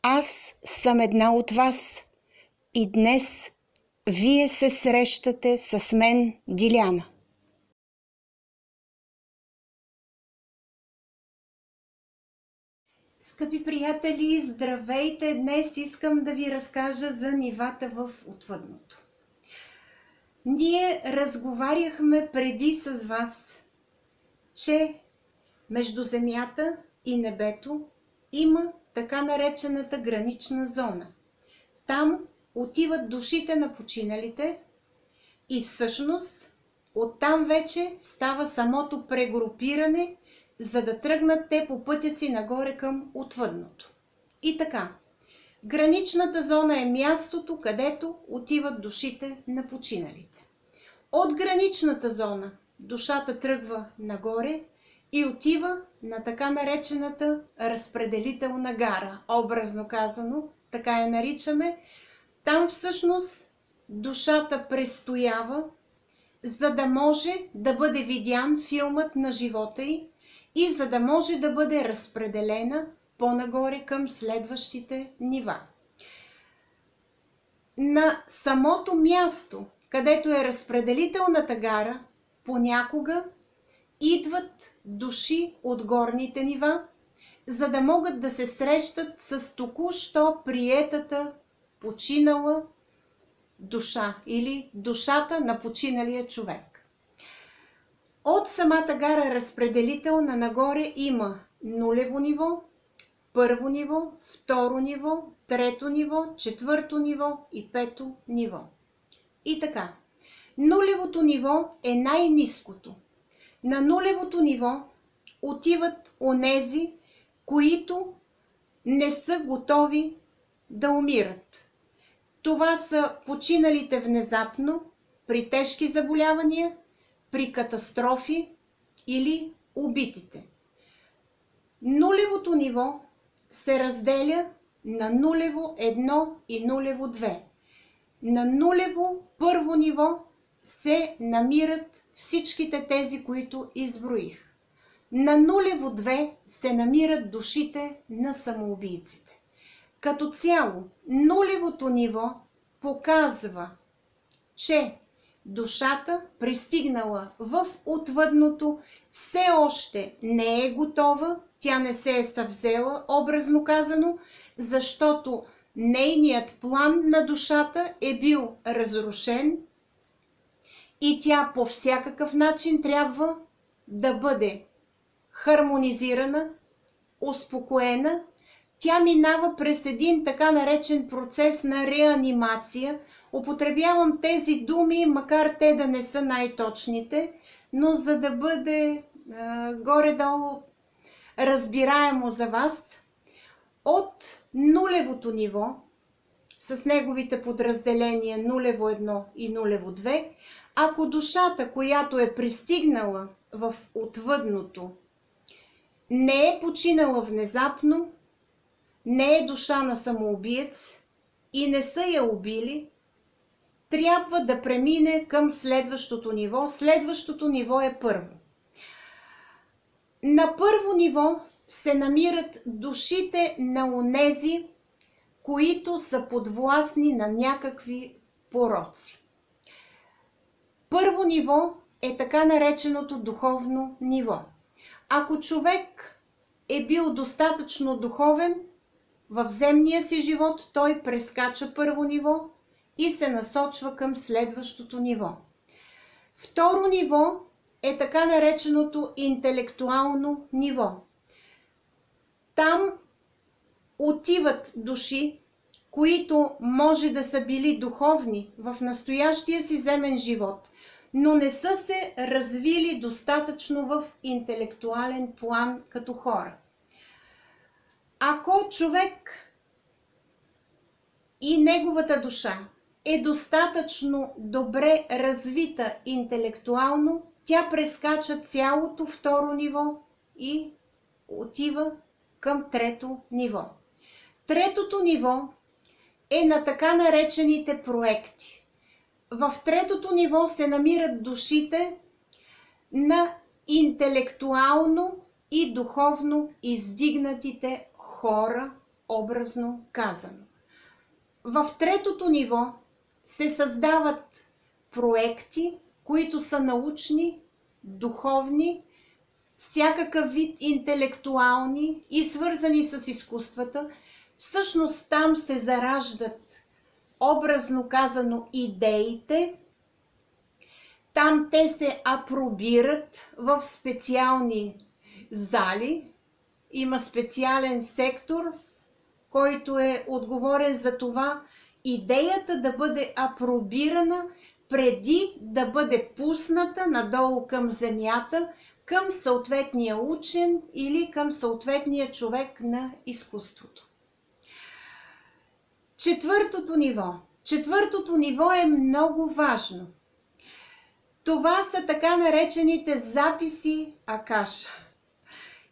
Аз съм една от вас и днес вие се срещате с мен, Диляна. Скъпи приятели, здравейте! Днес искам да ви разкажа за нивата в отвъдното. Ние разговаряхме преди с вас, че между земята и небето има така наречената гранична зона. Там отиват душите на починалите и всъщност оттам вече става самото прегрупиране, за да тръгнат те по пътя си нагоре към отвъдното. И така, граничната зона е мястото, където отиват душите на починалите. От граничната зона душата тръгва нагоре и отива на така наречената разпределителна гара, образно казано, така я наричаме. Там всъщност душата престоява, за да може да бъде видян филмът на живота й и за да може да бъде разпределена по-нагоре към следващите нива. На самото място, където е разпределителната гара, понякога идват души от горните нива, за да могат да се срещат с току-що приетата починала душа или душата на починалия човек. От самата гара разпределителна нагоре има нулево ниво, първо ниво, второ ниво, трето ниво, четвърто ниво и пето ниво. И така, нулевото ниво е най-ниското. На нулевото ниво отиват онези, които не са готови да умират. Това са починалите внезапно, при тежки заболявания, при катастрофи или убитите. Нулевото ниво се разделя на нулево 1 и нулево 2. На нулево първо ниво се намират всичките тези, които изброих. На нулево 2 се намират душите на самоубийците. Като цяло, нулевото ниво показва, че душата, пристигнала в отвъдното, все още не е готова, тя не се е съвзела, образно казано, защото нейният план на душата е бил разрушен и тя по всякакъв начин трябва да бъде хармонизирана, успокоена. Тя минава през един така наречен процес на реанимация. Употребявам тези думи, макар те да не са най-точните, но за да бъде горе-долу разбираемо за вас, от нулевото ниво, с неговите подразделения нулево 1 и нулево 2, ако душата, която е пристигнала в отвъдното, не е починала внезапно, не е душа на самоубиец и не са я убили, трябва да премине към следващото ниво. Следващото ниво е първо. На първо ниво се намират душите на онези, които са подвластни на някакви пороци. Първо ниво е така нареченото духовно ниво. Ако човек е бил достатъчно духовен, в земния си живот той прескача първо ниво и се насочва към следващото ниво. Второ ниво е така нареченото интелектуално ниво. Там отиват души, които може да са били духовни в настоящия си земен живот, но не са се развили достатъчно в интелектуален план като хора. Ако човек и неговата душа е достатъчно добре развита интелектуално, тя прескача цялото второ ниво и отива към трето ниво. Третото ниво е на така наречените проекти. В третото ниво се намират душите на интелектуално и духовно издигнатите хора, образно казано. В третото ниво се създават проекти, които са научни, духовни, всякакъв вид интелектуални и свързани с изкуствата. Всъщност там се зараждат, образно казано, идеите. Там те се апробират в специални зали. Има специален сектор, който е отговорен за това идеята да бъде апробирана преди да бъде пусната надолу към земята, към съответния учен или към съответния човек на изкуството. Четвъртото ниво е много важно. Това са така наречените записи Акаша.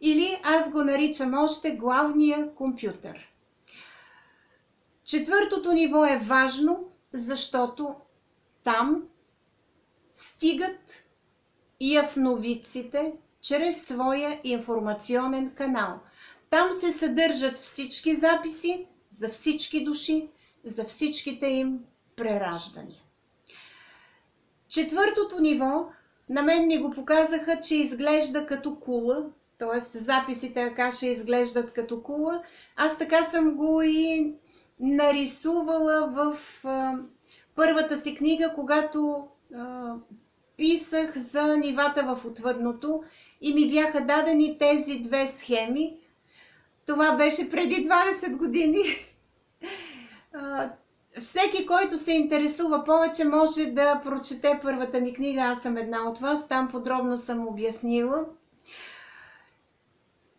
Или аз го наричам още главния компютър. Четвъртото ниво е важно, защото там стигат ясновидците чрез своя информационен канал. Там се съдържат всички записи за всички души, за всичките им прераждания. Четвъртото ниво, на мен ми го показаха, че изглежда като кула, т.е. записите Акаша изглеждат като кула. Аз така съм го и нарисувала в първата си книга, когато писах за нивата в отвъдното и ми бяха дадени тези две схеми. Това беше преди 20 години. Всеки, който се интересува повече, може да прочете първата ми книга. Аз съм една от вас. Там подробно съм обяснила.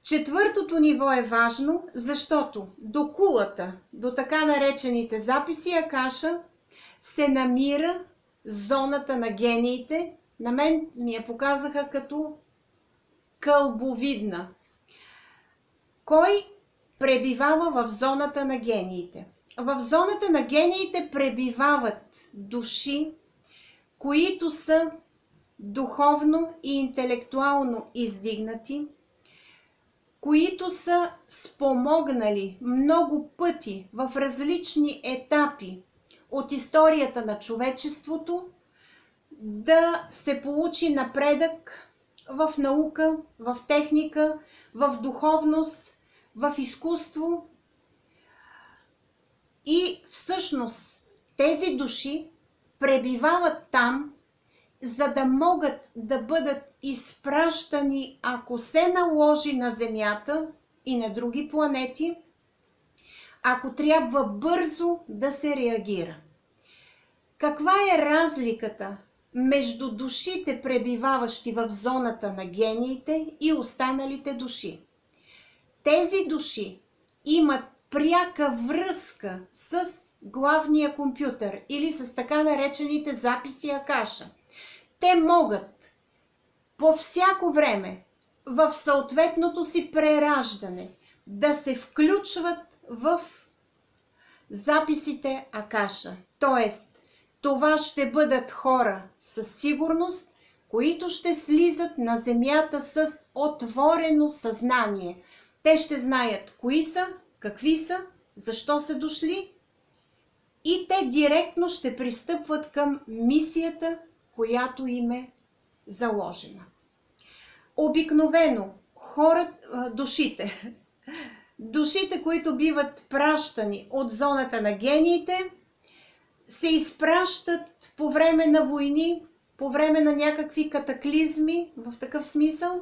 Четвъртото ниво е важно, защото до кулата, до така наречените записи Акаша, се намира зоната на гениите. На мен ми я показаха като кълбовидна. Кой пребивава в зоната на гениите? В зоната на гениите пребивават души, които са духовно и интелектуално издигнати, които са спомогнали много пъти в различни етапи от историята на човечеството да се получи напредък в наука, в техника, в духовност, в изкуство. И всъщност тези души пребивават там, за да могат да бъдат изпращани, ако се наложи, на Земята и на други планети, ако трябва бързо да се реагира. Каква е разликата между душите, пребиваващи в зоната на гениите, и останалите души? Тези души имат пряка връзка с главния компютър или с така наречените записи Акаша. Те могат по всяко време в съответното си прераждане да се включват в записите Акаша. Тоест, това ще бъдат хора със сигурност, които ще слизат на Земята с отворено съзнание. Те ще знаят кои са, какви са, защо са дошли и те директно ще пристъпват към мисията, която им е заложена. Обикновено душите, които биват пращани от зоната на гениите, се изпращат по време на войни, по време на някакви катаклизми, в такъв смисъл,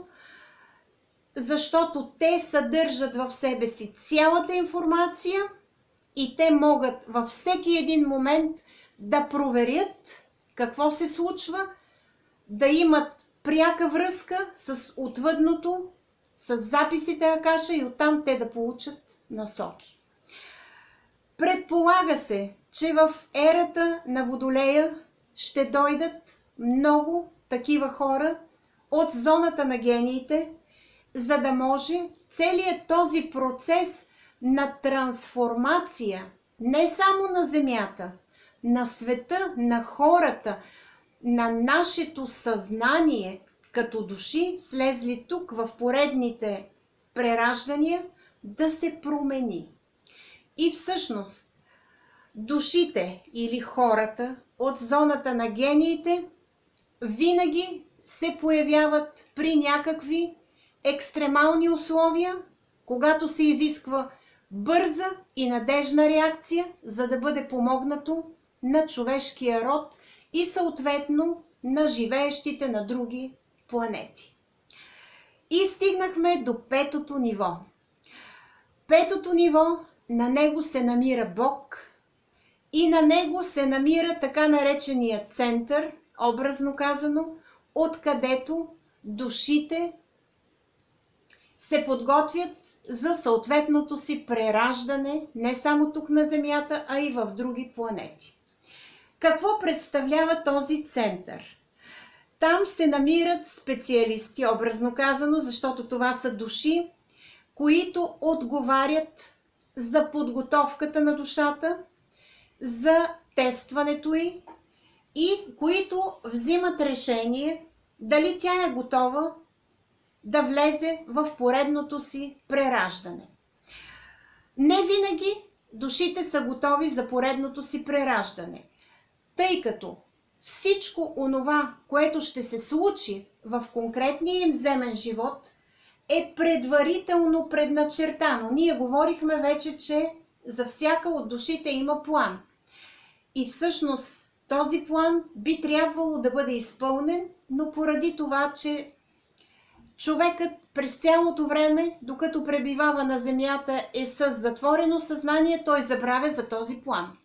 защото те съдържат в себе си цялата информация и те могат във всеки един момент да проверят какво се случва, да имат пряка връзка с отвъдното, с записите Акаша и оттам те да получат насоки. Предполага се, че в ерата на Водолея ще дойдат много такива хора от зоната на гениите, за да може целият този процес на трансформация не само на Земята, на света, на хората, на нашето съзнание като души, слезли тук в поредните прераждания, да се промени. И всъщност душите или хората от зоната на гениите винаги се появяват при някакви екстремални условия, когато се изисква бърза и надежна реакция, за да бъде помогнато на човешкия род и съответно на живеещите на други планети. И стигнахме до петото ниво. Петото ниво, на него се намира Бог и на него се намира така наречения център, образно казано, откъдето душите се подготвят за съответното си прераждане не само тук на Земята, а и в други планети. Какво представлява този център? Там се намират специалисти, образно казано, защото това са души, които отговарят за подготовката на душата, за тестването й и които взимат решение дали тя е готова да влезе в поредното си прераждане. Не винаги душите са готови за поредното си прераждане, тъй като всичко онова, което ще се случи в конкретния им земен живот, е предварително предначертано. Ние говорихме вече, че за всяка от душите има план. И всъщност този план би трябвало да бъде изпълнен, но поради това, че човекът през цялото време, докато пребивава на Земята, е с затворено съзнание, той забравя за този план.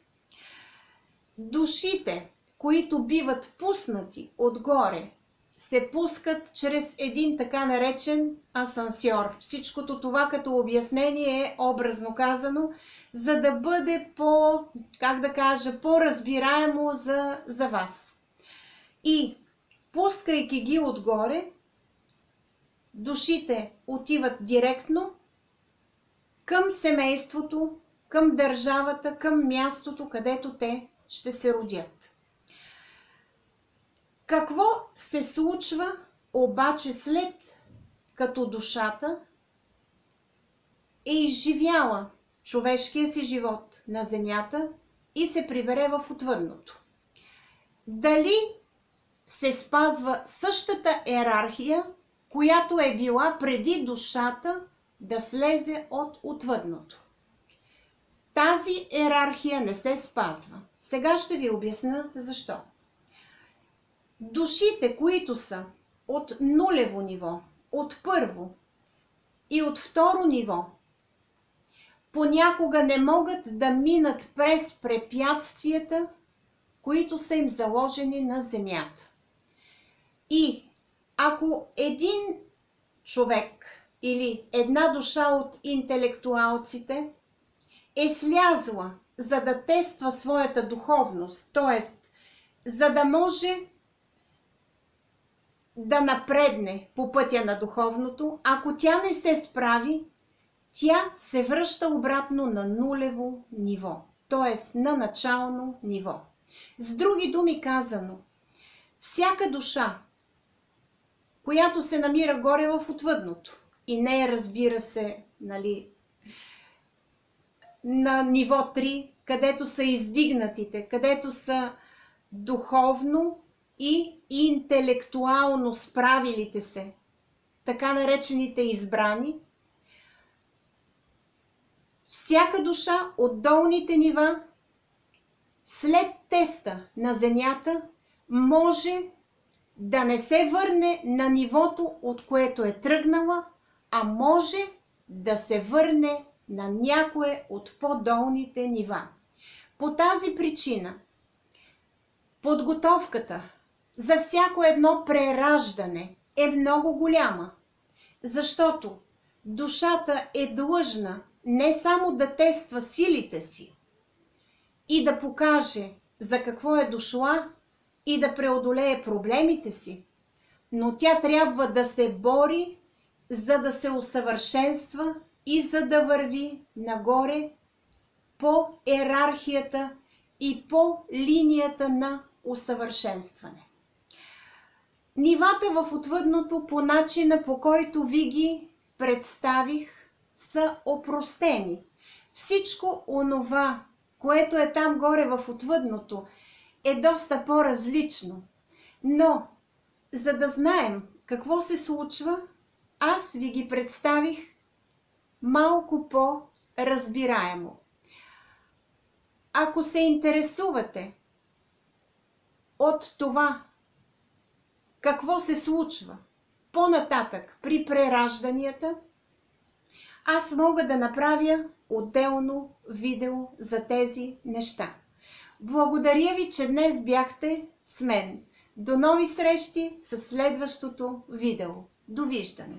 Душите, които биват пуснати отгоре, се пускат чрез един така наречен асансьор. Всичкото това като обяснение е образно казано, за да бъде по-разбираемо за вас. И пускайки ги отгоре, душите отиват директно към семейството, към държавата, към мястото, където те ще се родят. Какво се случва обаче след като душата е изживяла човешкия си живот на Земята и се прибере в отвъдното? Дали се спазва същата йерархия, която е била преди душата да слезе от отвъдното? Тази йерархия не се спазва. Сега ще ви обясня защо. Душите, които са от нулево ниво, от първо и от второ ниво, понякога не могат да минат през препятствията, които са им заложени на Земята. И ако един човек или една душа от интелектуалците е слязла, за да тества своята духовност, т.е. за да може да напредне по пътя на духовното, ако тя не се справи, тя се връща обратно на нулево ниво, т.е. на начално ниво. С други думи казано, всяка душа, която се намира горе в отвъдното, и не разбира се, на ниво 3, където са издигнатите, където са духовно и интелектуално справилите се, така наречените избрани, всяка душа от долните нива след теста на Земята може да не се върне на нивото, от което е тръгнала, а може да се върне на някое от по-долните нива. По тази причина подготовката за всяко едно прераждане е много голяма, защото душата е длъжна не само да тества силите си и да покаже за какво е дошла и да преодолее проблемите си, но тя трябва да се бори, за да се усъвършенства и за да върви нагоре по йерархията и по линията на усъвършенстване. Нивата в отвъдното по начина, по който ви ги представих, са опростени. Всичко онова, което е там горе в отвъдното, е доста по-различно. Но, за да знаем какво се случва, аз ви ги представих малко по-разбираемо. Ако се интересувате от това, какво се случва по-нататък при преражданията, аз мога да направя отделно видео за тези неща. Благодаря ви, че днес бяхте с мен. До нови срещи с следващото видео. Довиждане!